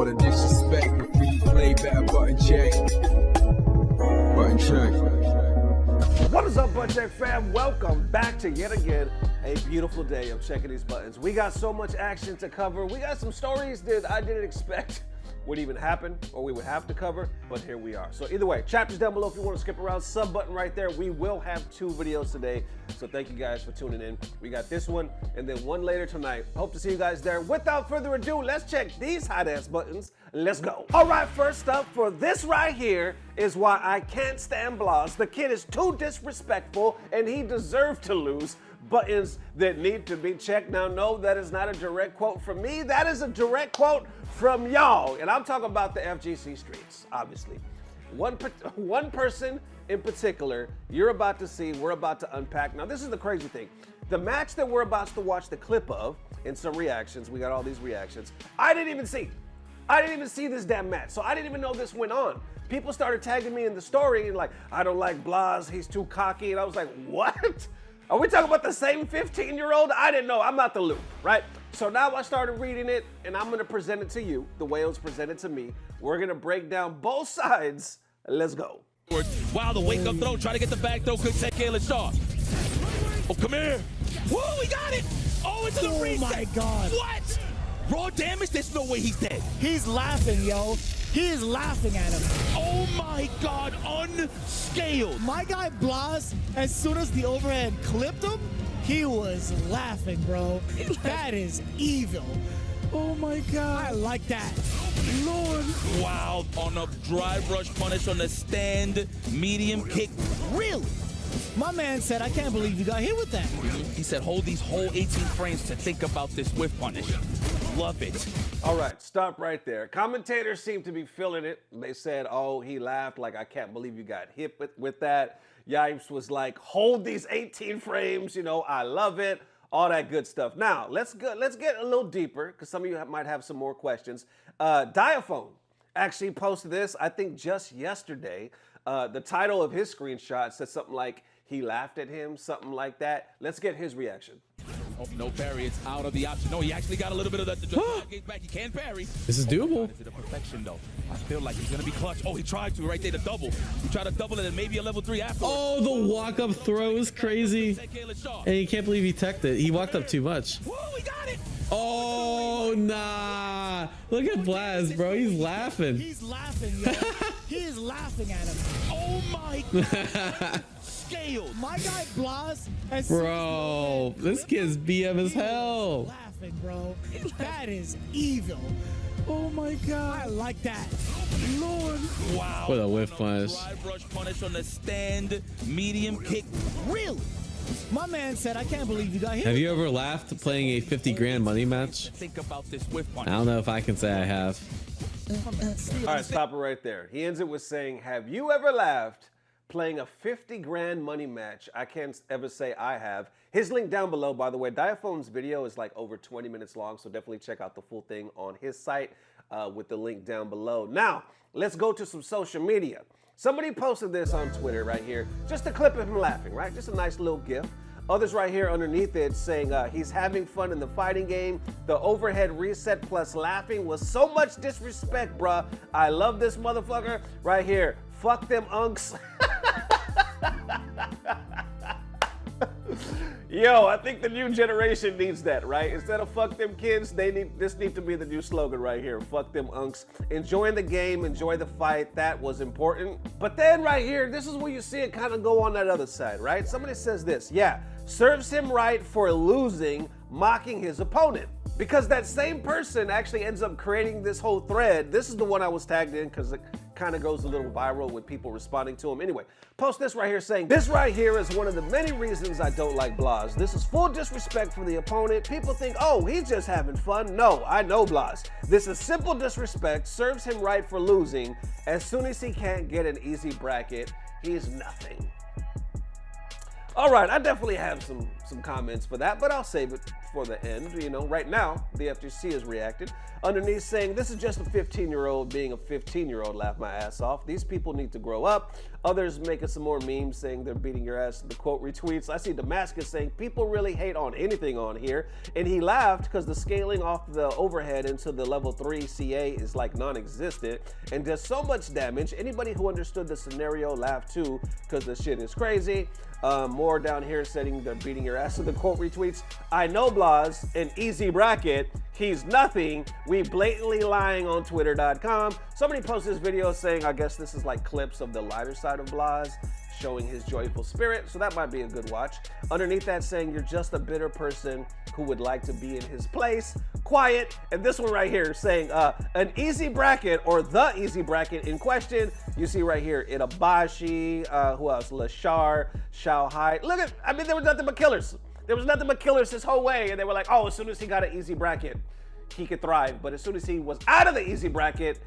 All the disrespect, graffiti playback, button check. Button check. What is up, Button Check fam? Welcome back to yet again a beautiful day of checking these buttons. We got so much action to cover. We got some stories that I didn't expect would even happen or we would have to cover, but here we are. So either way, chapters down below if you want to skip around, sub button right there. We will have 2 videos today, so thank you guys for tuning in. We got this one and then one later tonight. Hope to see you guys there. Without further ado, let's check these hot ass buttons. Let's go. All right, first up for this right here is why I can't stand Blaz. The kid is too disrespectful and he deserved to lose. Buttons that need to be checked. Now, no, that is not a direct quote from me. That is a direct quote from y'all. And I'm talking about the FGC streets, obviously. One person in particular, you're about to see, we're about to unpack. Now, this is the crazy thing. The match that we're about to watch the clip of and some reactions, we got all these reactions, I didn't even see. I didn't even see this damn match, so I didn't even know this went on. People started tagging me in the story and like, I don't like Blaz, he's too cocky. And I was like, what? Are we talking about the same 15-year-old? I didn't know, I'm out the loop, right? So now I started reading it and I'm gonna present it to you the way it was presented to me. We're gonna break down both sides. Let's go. Wow, the wake up throw, try to get the back throw, good take care, Leshar. Oh, come here. Whoa, we got it. Oh, it's the reset. Oh my God. What? Raw damage, there's no way he's dead. He's laughing, yo. He is laughing at him. Oh my God, unscaled. My guy Blaz, as soon as the overhead clipped him, he was laughing, bro. That is evil. Oh my God. I like that. Lord. Wow, on a dry brush punish on the stand, medium kick. Really? My man said, I can't believe you got hit with that. He said, hold these whole 18 frames to think about this whiff punish. Love it. All right, stop right there. Commentators seem to be feeling it. They said, oh, he laughed like, I can't believe you got hit with that. Yipes was like, hold these 18 frames, you know, I love it. All that good stuff. Now, let's get a little deeper because some of you might have some more questions. Diaphone actually posted this, I think just yesterday. The title of his screenshot said something like, he laughed at him, something like that. Let's get his reaction. Oh, no parry, it's out of the option. No, he actually got a little bit of the gate back. He can parry. This is doable. Is it a perfection, though? I feel like he's going to be clutch. Oh, he tried to right there to double. He tried to double it and maybe a level 3 after. Oh, the walk-up throw is crazy. And you can't believe he teched it. He walked up too much. Whoa, we got it. Oh, nah. Look at Blaz, bro. He's laughing. He's laughing, yo. He is laughing at him. Oh, my God. Scaled. My guy Blaz, as Bro, this kid's BM as hell. Laughing, bro. That is evil. Oh my God. I like that. Lord. Wow. What a whiff punish. Dry brush punish on the stand, medium kick. Really? My man said, I can't believe you got hit. Have you ever laughed playing a 50 grand money match? Think about this whiff punish. I don't know if I can say I have. All right, stop it right there. He ends it with saying, have you ever laughed playing a 50 grand money match? I can't ever say I have. His link down below, by the way. Diaphone's video is like over 20 minutes long, so definitely check out the full thing on his site with the link down below. Now, let's go to some social media. Somebody posted this on Twitter right here, just a clip of him laughing, right? Just a nice little gif. Others right here underneath it saying he's having fun in the fighting game. The overhead reset plus laughing was so much disrespect, bruh. I love this motherfucker right here. Fuck them unks. Yo, I think the new generation needs that, right? Instead of fuck them kids, this needs to be the new slogan right here. Fuck them unks. Enjoying the game, enjoy the fight, that was important. But then right here, this is where you see it kind of go on that other side, right? Somebody says this, yeah, serves him right for losing, mocking his opponent. Because that same person actually ends up creating this whole thread. This is the one I was tagged in because it kind of goes a little viral with people responding to him. Anyway, post this right here saying, this right here is one of the many reasons I don't like Blaz. This is full disrespect for the opponent. People think, oh, he's just having fun. No, I know Blaz. This is simple disrespect, serves him right for losing. As soon as he can't get an easy bracket, he's nothing. All right, I definitely have some comments for that, but I'll save it for the end. You know, right now, the FGC has reacted underneath saying, this is just a 15-year-old being a 15-year-old, laugh my ass off. These people need to grow up. Others making some more memes saying they're beating your ass in the quote retweets. I see Damascus saying, people really hate on anything on here. And he laughed because the scaling off the overhead into the level 3 CA is like non-existent and does so much damage. Anybody who understood the scenario laughed too because the shit is crazy. More down here saying they're beating your ass in the quote retweets. I know Blaz, an easy bracket. He's nothing. We blatantly lying on twitter.com. Somebody posted this video saying, I guess this is like clips of the lighter side of Blaz, showing his joyful spirit. So that might be a good watch. Underneath that saying, you're just a bitter person who would like to be in his place. Quiet. And this one right here saying, an easy bracket or the easy bracket in question. You see right here, Itabashi, who else? Leshar, Xiaohai. Look at, I mean, there was nothing but killers. There was nothing but killers this whole way. And they were like, oh, as soon as he got an easy bracket, he could thrive. But as soon as he was out of the easy bracket,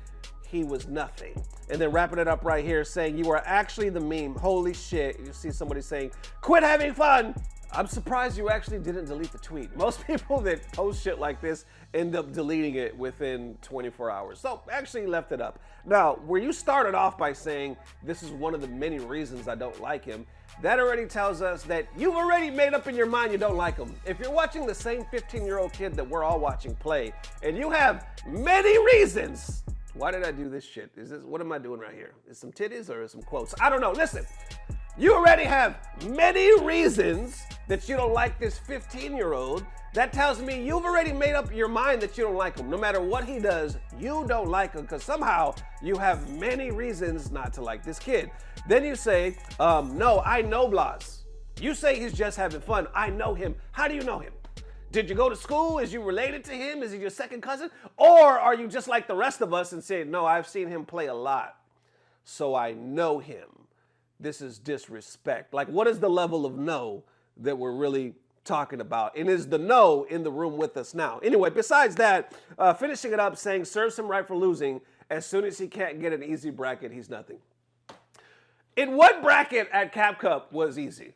he was nothing. And then wrapping it up right here saying, you are actually the meme. Holy shit. You see somebody saying, quit having fun. I'm surprised you actually didn't delete the tweet. Most people that post shit like this end up deleting it within 24 hours. So actually left it up. Now, where you started off by saying, this is one of the many reasons I don't like him, that already tells us that you've already made up in your mind you don't like him. If you're watching the same 15-year-old kid that we're all watching play, and you have many reasons, why did I do this shit? What am I doing right here? Is some titties or some quotes? I don't know. Listen, you already have many reasons that you don't like this 15-year-old. That tells me you've already made up your mind that you don't like him. No matter what he does, you don't like him because somehow you have many reasons not to like this kid. Then you say, no, I know Blaz. You say he's just having fun. I know him. How do you know him? Did you go to school? Is you related to him? Is he your second cousin? Or are you just like the rest of us and say, no, I've seen him play a lot, so I know him. This is disrespect. Like, what is the level of no that we're really talking about? And is the no in the room with us now? Anyway, besides that, finishing it up saying, serves him right for losing. As soon as he can't get an easy bracket, he's nothing. In what bracket at Capcom was easy?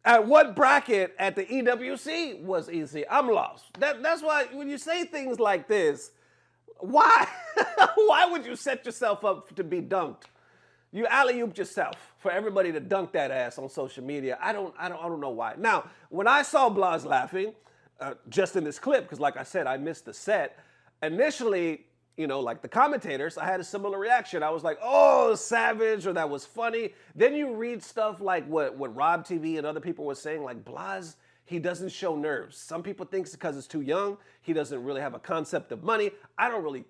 At what bracket at the EWC was easy? I'm lost. That's why when you say things like this, why? Why would you set yourself up to be dunked? You alley-ooped yourself for everybody to dunk that ass on social media. I don't know why. Now, when I saw Blaz laughing, just in this clip, because like I said, I missed the set, initially, you know, like the commentators, I had a similar reaction. I was like, oh, savage, or that was funny. Then you read stuff like what Rob TV and other people were saying, like Blaz, he doesn't show nerves. Some people think it's because it's too young. He doesn't really have a concept of money. I don't really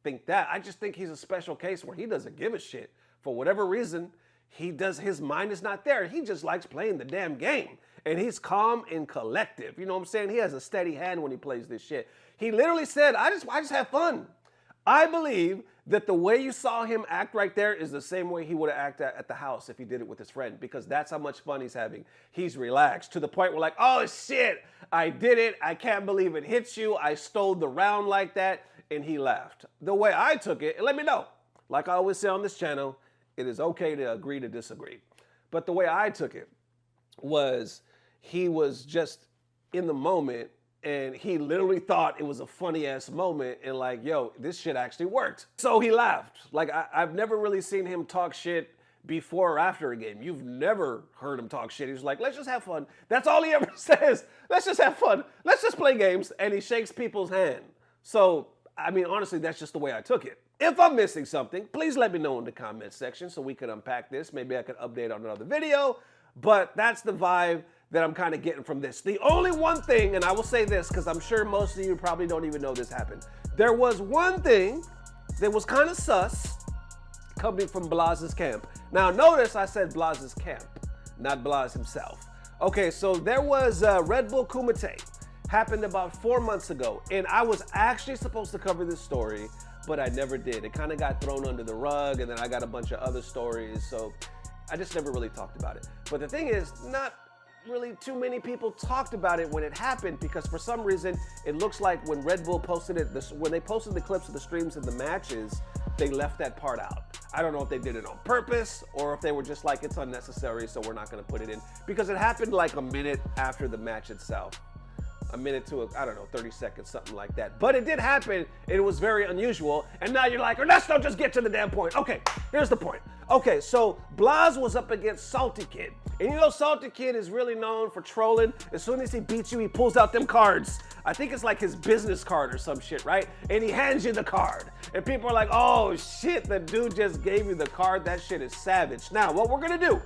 think that. I just think he's a special case where he doesn't give a shit. For whatever reason, his mind is not there. He just likes playing the damn game. And he's calm and collective. You know what I'm saying? He has a steady hand when he plays this shit. He literally said, I just have fun. I believe that the way you saw him act right there is the same way he would have acted at the house if he did it with his friend, because that's how much fun he's having. He's relaxed to the point where like, oh shit, I did it. I can't believe it hits you. I stole the round like that. And he laughed. The way I took it, and let me know, like I always say on this channel, it is okay to agree to disagree. But the way I took it was he was just in the moment and he literally thought it was a funny ass moment and like, yo, this shit actually worked. So he laughed. Like I've never really seen him talk shit before or after a game. You've never heard him talk shit. He was like, let's just have fun. That's all he ever says. Let's just have fun. Let's just play games. And he shakes people's hand. So, I mean, honestly, that's just the way I took it. If I'm missing something, please let me know in the comments section so we can unpack this. Maybe I could update on another video, but that's the vibe that I'm kind of getting from this. The only one thing, and I will say this because I'm sure most of you probably don't even know this happened. There was one thing that was kind of sus coming from Blaz's camp. Now notice I said Blaz's camp, not Blaz himself. Okay, so there was Red Bull Kumite. Happened about 4 months ago, and I was actually supposed to cover this story, but I never did. It kind of got thrown under the rug, and then I got a bunch of other stories, so I just never really talked about it. But the thing is, not really too many people talked about it when it happened, because for some reason, it looks like when Red Bull posted it, when they posted the clips of the streams of the matches, they left that part out. I don't know if they did it on purpose or if they were just like, it's unnecessary, so we're not going to put it in. Because it happened like a minute after the match itself. A minute to, I don't know, 30 seconds, something like that. But it did happen, and it was very unusual. And now you're like, Ernesto, just get to the damn point. Okay, here's the point. Okay, so Blaz was up against S4LTY Kid. And you know S4LTY Kid is really known for trolling. As soon as he beats you, he pulls out them cards. I think it's like his business card or some shit, right? And he hands you the card. And people are like, oh shit, the dude just gave you the card. That shit is savage. Now, what we're gonna do,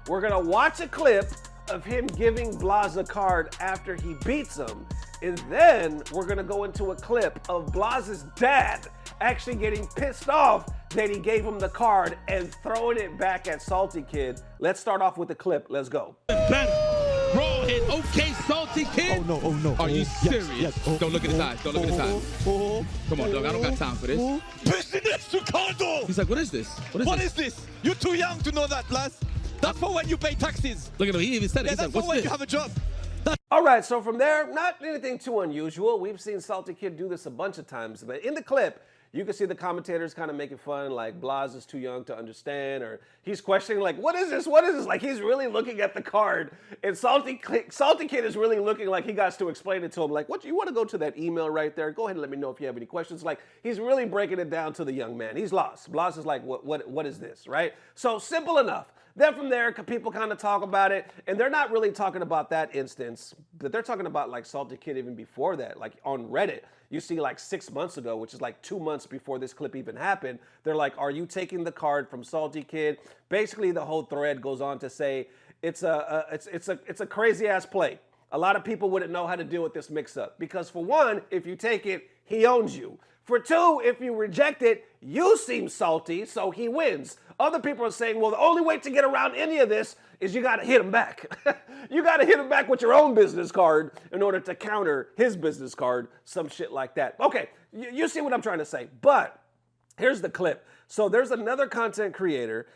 we're gonna watch a clip of him giving Blaz a card after he beats him. And then we're gonna go into a clip of Blaz's dad actually getting pissed off that he gave him the card and throwing it back at S4LTY Kid. Let's start off with the clip. Let's go. Better. Raw hit. Okay, S4LTY Kid. Oh no. Are you serious? Yes. Don't look at his eyes. Don't look at his eyes. Come on, dog. I don't got time for this. Business, Ricardo! He's like, what is this? What is this? You're too young to know that, Blaz. That's for when you pay taxes. Look at him. He even said it. Yeah, He's that's like, for what's when this? you have a job. All right, so from there, not anything too unusual. We've seen S4LTY Kid do this a bunch of times, but in the clip, you can see the commentators kind of making fun, like Blaz is too young to understand, or he's questioning, like, what is this? What is this? Like, he's really looking at the card, and S4LTY Kid is really looking like he got to explain it to him, like, what, you want to go to that email right there? Go ahead and let me know if you have any questions. Like, he's really breaking it down to the young man. He's lost. Blaz is like, what is this, right? So, simple enough. Then from there, people kind of talk about it, and they're not really talking about that instance, but they're talking about like S4LTY Kid even before that. Like on Reddit, you see like 6 months ago, which is like 2 months before this clip even happened, they're like, are you taking the card from S4LTY Kid? Basically, the whole thread goes on to say it's a crazy ass play. A lot of people wouldn't know how to deal with this mix-up because for one, if you take it, he owns you. For two, if you reject it, you seem salty, so he wins. Other people are saying, well, the only way to get around any of this is you got to hit him back. You got to hit him back with your own business card in order to counter his business card, some shit like that. Okay, you see what I'm trying to say. But here's the clip. So there's another content creator.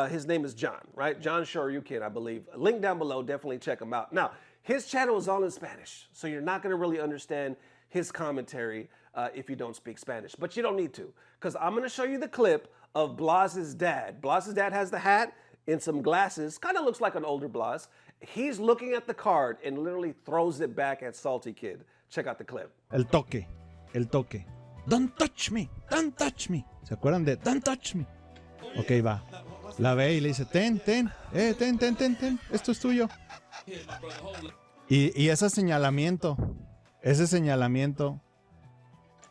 His name is John, right? John Shoryuken, I believe. Link down below. Definitely check him out. Now, his channel is all in Spanish, so you're not going to really understand his commentary if you don't speak Spanish. But you don't need to, because I'm going to show you the clip of Blaz's dad. Blaz's dad has the hat and some glasses, kind of looks like an older Blaz. He's looking at the card and literally throws it back at S4LTY Kid. Check out the clip. El toque. Don't touch me, don't touch me. ¿Se acuerdan de don't touch me? Ok, va. La ve y le dice, ten. Esto es tuyo. Y ese señalamiento.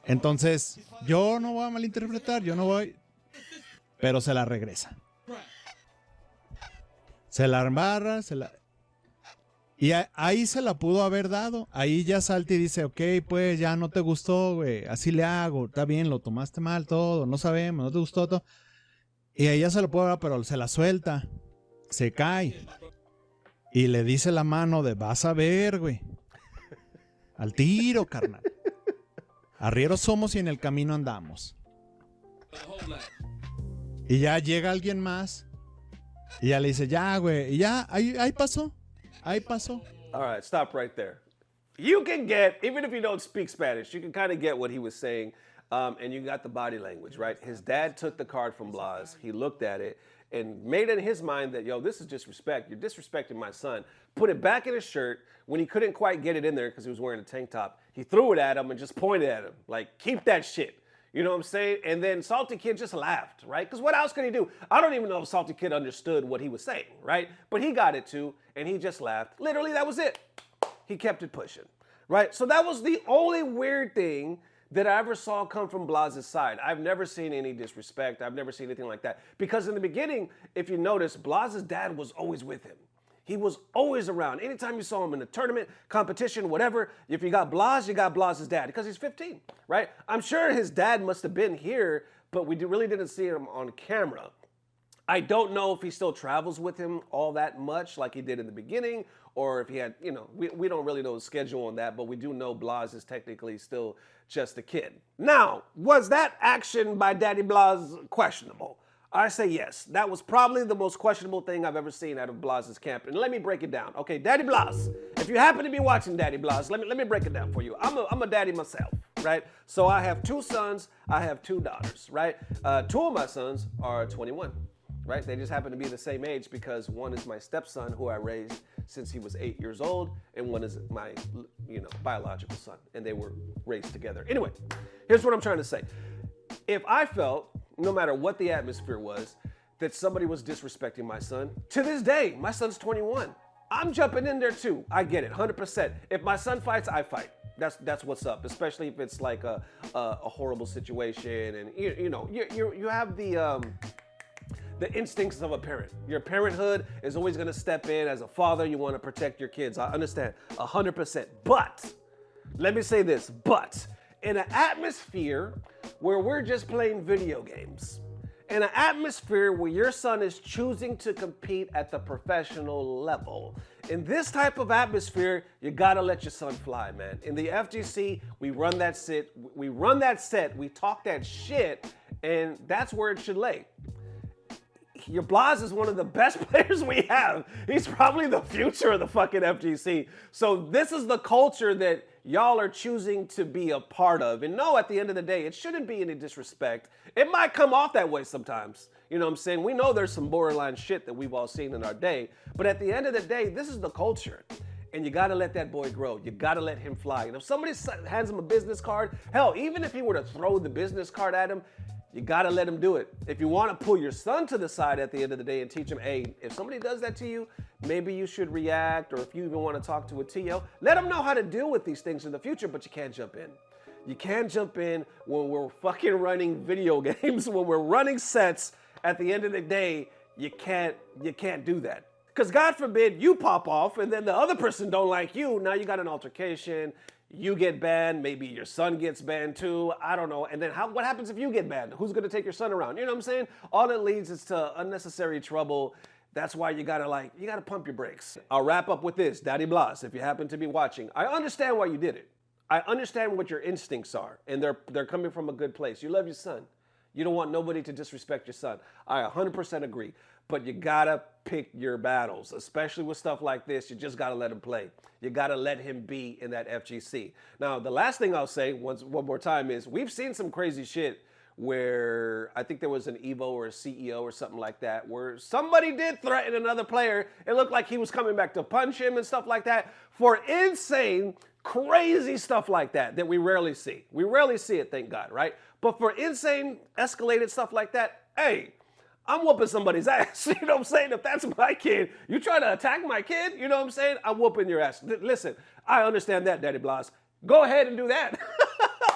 Entonces, yo no voy a malinterpretar, pero se la regresa. Se la embarra, y ahí se la pudo haber dado. Ahí ya salta y dice, ok, pues ya no te gustó, güey, así le hago, está bien, lo tomaste mal todo, no sabemos, no te gustó todo. Y ahí ya se lo pudo dar, pero se la suelta, se cae. Y le dice la mano de, vas a ver, güey. Al tiro, carnal. Arrieros somos y en el camino andamos. Y ya llega alguien más. Y ya le dice, ya, güey. Y ya, ahí pasó. All right, stop right there. You can get, even if you don't speak Spanish, you can kind of get what he was saying. And you got the body language, right? His dad took the card from Blaz. He looked at it and made in his mind that, yo, this is disrespect. You're disrespecting my son. Put it back in his shirt. When he couldn't quite get it in there because he was wearing a tank top, he threw it at him and just pointed at him. Like, keep that shit. You know what I'm saying? And then S4LTY Kid just laughed, right? Because what else could he do? I don't even know if S4LTY Kid understood what he was saying, right? But he got it too, and he just laughed. Literally, that was it. He kept it pushing, right? So that was the only weird thing that I ever saw come from Blaz's side. I've never seen any disrespect. I've never seen anything like that. Because in the beginning, if you notice, Blaz's dad was always with him. He was always around. Anytime you saw him in a tournament, competition, whatever, if you got Blaz, you got Blaz's dad because he's 15, right? I'm sure his dad must have been here, but we really didn't see him on camera. I don't know if he still travels with him all that much like he did in the beginning, or if he had, you know, we don't really know the schedule on that, but we do know Blaz is technically still just a kid. Now, was that action by Daddy Blaz questionable? I say yes. That was probably the most questionable thing I've ever seen out of Blaz's camp. And let me break it down. Okay, Daddy Blaz, if you happen to be watching Daddy Blaz, let me break it down for you. I'm a daddy myself. right? So I have 2 sons, I have 2 daughters, right? 2 of my sons are 21, right? They just happen to be the same age because one is my stepson who I raised since he was 8 years old, and one is my, biological son, and they were raised together. Anyway, here's what I'm trying to say. If I felt, no matter what the atmosphere was, that somebody was disrespecting my son, to this day, my son's 21. I'm jumping in there too. I get it, 100%. If my son fights, I fight. That's what's up, especially if it's like a horrible situation, and you have the instincts of a parent. Your parenthood is always gonna step in. As a father, you wanna protect your kids. I understand, 100%. But, let me say this, but, in an atmosphere where we're just playing video games, in an atmosphere where your son is choosing to compete at the professional level, in this type of atmosphere, you gotta let your son fly, man. In the FGC, we run that set, we talk that shit, and that's where it should lay. Your Blaz is one of the best players we have. He's probably the future of the fucking FGC. So this is the culture that y'all are choosing to be a part of. And no, at the end of the day, it shouldn't be any disrespect. It might come off that way sometimes. You know what I'm saying? We know there's some borderline shit that we've all seen in our day. But at the end of the day, this is the culture. And you gotta let that boy grow. You gotta let him fly. And if somebody hands him a business card, hell, even if he were to throw the business card at him, you gotta let him do it. If you wanna pull your son to the side at the end of the day and teach him, hey, if somebody does that to you, maybe you should react, or if you even wanna talk to a TO, let him know how to deal with these things in the future, but you can't jump in. You can't jump in when we're fucking running video games, when we're running sets. At the end of the day, you can't do that. Because God forbid you pop off and then the other person don't like you, now you got an altercation, you get banned, maybe your son gets banned too, I don't know. And then what happens if you get banned? Who's gonna take your son around? You know what I'm saying? All it leads is to unnecessary trouble. That's why you gotta pump your brakes. I'll wrap up with this, Daddy Blaz, if you happen to be watching. I understand why you did it. I understand what your instincts are, and they're coming from a good place. You love your son. You don't want nobody to disrespect your son. I 100% agree. But you gotta pick your battles, especially with stuff like this. You just gotta let him play. You gotta let him be in that FGC. Now, the last thing I'll say one more time is we've seen some crazy shit where I think there was an Evo or a CEO or something like that, where somebody did threaten another player. It looked like he was coming back to punch him and stuff like that, for insane, crazy stuff like that we rarely see. We rarely see it, thank God, right? But for insane, escalated stuff like that, hey, I'm whooping somebody's ass. You know what I'm saying? If that's my kid, you try to attack my kid, you know what I'm saying? I'm whooping your ass. Listen, I understand that, Daddy Blaz. Go ahead and do that.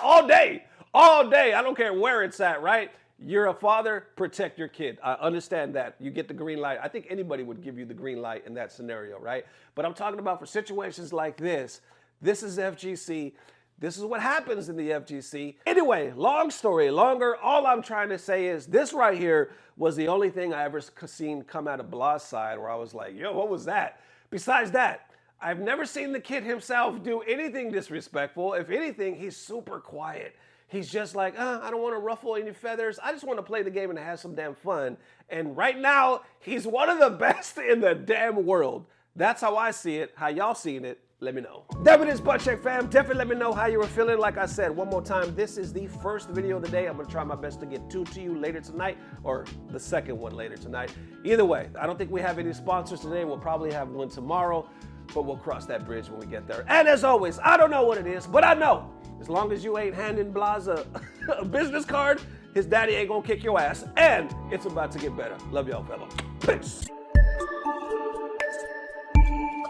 All day. All day. I don't care where it's at, right? You're a father, protect your kid. I understand that. You get the green light. I think anybody would give you the green light in that scenario, right? But I'm talking about for situations like this. This is FGC. This is what happens in the FGC. Anyway, long story longer, all I'm trying to say is this right here was the only thing I ever seen come out of Blaz's side where I was like, yo, what was that? Besides that, I've never seen the kid himself do anything disrespectful. If anything, he's super quiet. He's just like, I don't want to ruffle any feathers. I just want to play the game and have some damn fun. And right now, he's one of the best in the damn world. That's how I see it. How y'all seen it? Let me know. That it is, Butt Check fam. Definitely let me know how you were feeling. Like I said, one more time, this is the first video of the day. I'm gonna try my best to get 2 to you later tonight, or the second one later tonight. Either way, I don't think we have any sponsors today. We'll probably have one tomorrow, but we'll cross that bridge when we get there. And as always, I don't know what it is, but I know as long as you ain't handing Blaz a business card, his daddy ain't gonna kick your ass, and it's about to get better. Love y'all, fella. Peace.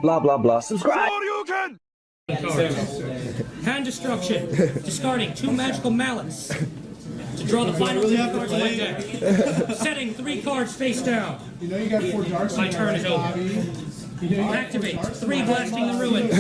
Blah, blah, blah. Subscribe. Shoryuken! Hand destruction. Discarding 2 magical mallets. To draw the final 2 cards of my deck. Setting 3 cards face down. You know you got 4 darks. My turn is over. Activate 3 blasting the ruins.